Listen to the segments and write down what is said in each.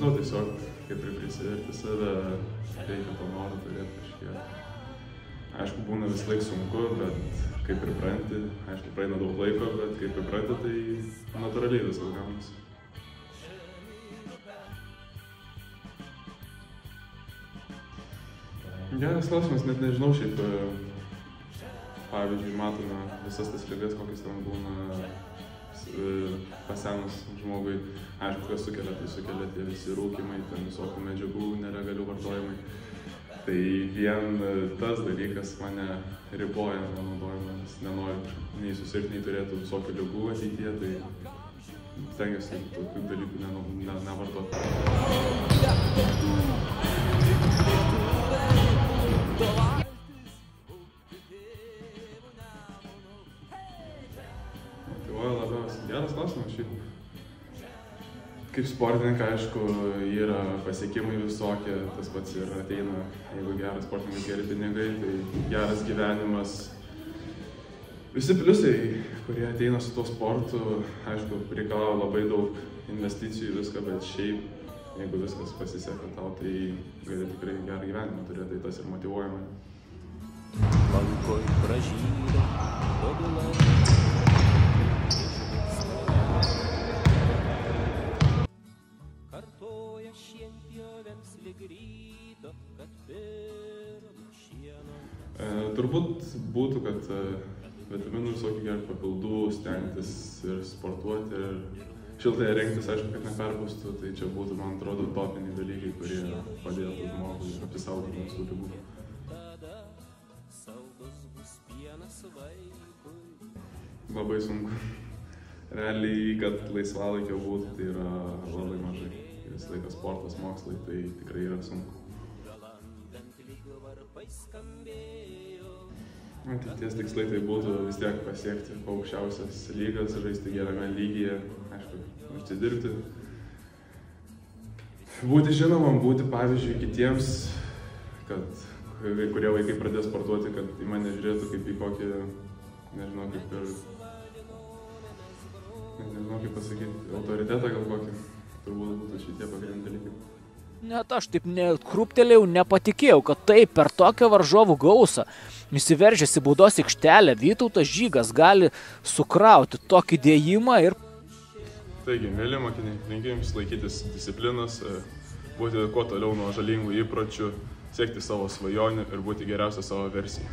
nežinau, tiesiog kaip ir prisiverti save, reikia to noro turėti kažkiek. Aišku, būna vis laik sunku, bet kaip pripranti, aišku, praeina daug laiko, bet kaip pripranti, tai natūraliai viskas gaunasi. Geras klausimas, net nežinau šiaip, pavyzdžiui, matome visas tas ligas, kokias ten būna pasenus žmogui. Aišku, kas sukelia, tai sukelia tie visi rūkimai, ten visokių medžiagų nelegalių vartojimai. Tai vien tas dalykas mane riboja nuo naudojimo, nes nenoriu nei susirgti, nei turėtų visokių ligų ateityje, tai stengiuosi tokių dalykų nevartoti. Motyvuoja labiausiai. Geras klausimas šiaip. Kaip sportininkai, aišku, yra pasiekimai visokie, tas pats ir ateina, jeigu geras sportininkas, geri pinigai, tai geras gyvenimas. Visi pliusai, kurie ateina su tuo sportu, aišku, reikalauja labai daug investicijų viską, bet šiaip, jeigu viskas pasiseka tau, tai gali tikrai gerą gyvenimą turėti, tai tas ir motyvuoja mane. Lankoj pražydo, tobulai. Kartoja šienpjovėms lyg ryto, kad pirmo šieno. Turbūt būtų, kad vitaminų visokių gerti papildų, stengtis ir sportuoti ir šiltai rengtis, aišku, kad neperpūstų, tai čia būtų, man atrodo, topiniai dalykai, kurie padėtų žmogui apsisaugoti nuo visų ligų. Labai sunku. Realiai, kad laisvalaikio būtų, tai yra labai mažai. Vis laikas sportas, mokslai, tai tikrai yra sunku. Ateities tikslai tai būtų vis tiek pasiekti aukščiausias lygas, žaisti gerame lygyje, aišku, užsidirbti. Būti žinomam, būti pavyzdžiui kitiems, kad kai kurie vaikai pradės sportuoti, kad į mane žiūrėtų kaip į kokį, nežinau, kaip pasakyti, autoritetą gal kokį. Turbūt būtų šitie pagrindiniai dalykai. Net aš taip krūptelėjau, nepatikėjau, kad taip per tokią varžovų gausą įsiveržęs į baudos aikštelę Vytautas Žygas gali sukrauti tokį dėjimą ir... Taigi, mėly mokiniai, linkiu jums laikytis disciplinos, būti kuo toliau nuo žalingų įpročių, siekti savo svajonių ir būti geriausia savo versija.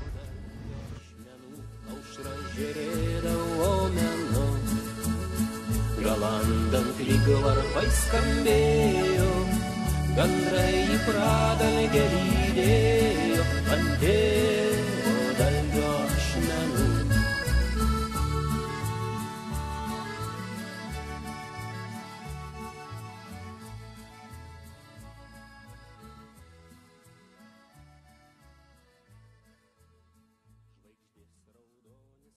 Galandant lyg varpai skambėjo, gandrai į pradalgę lydėjo.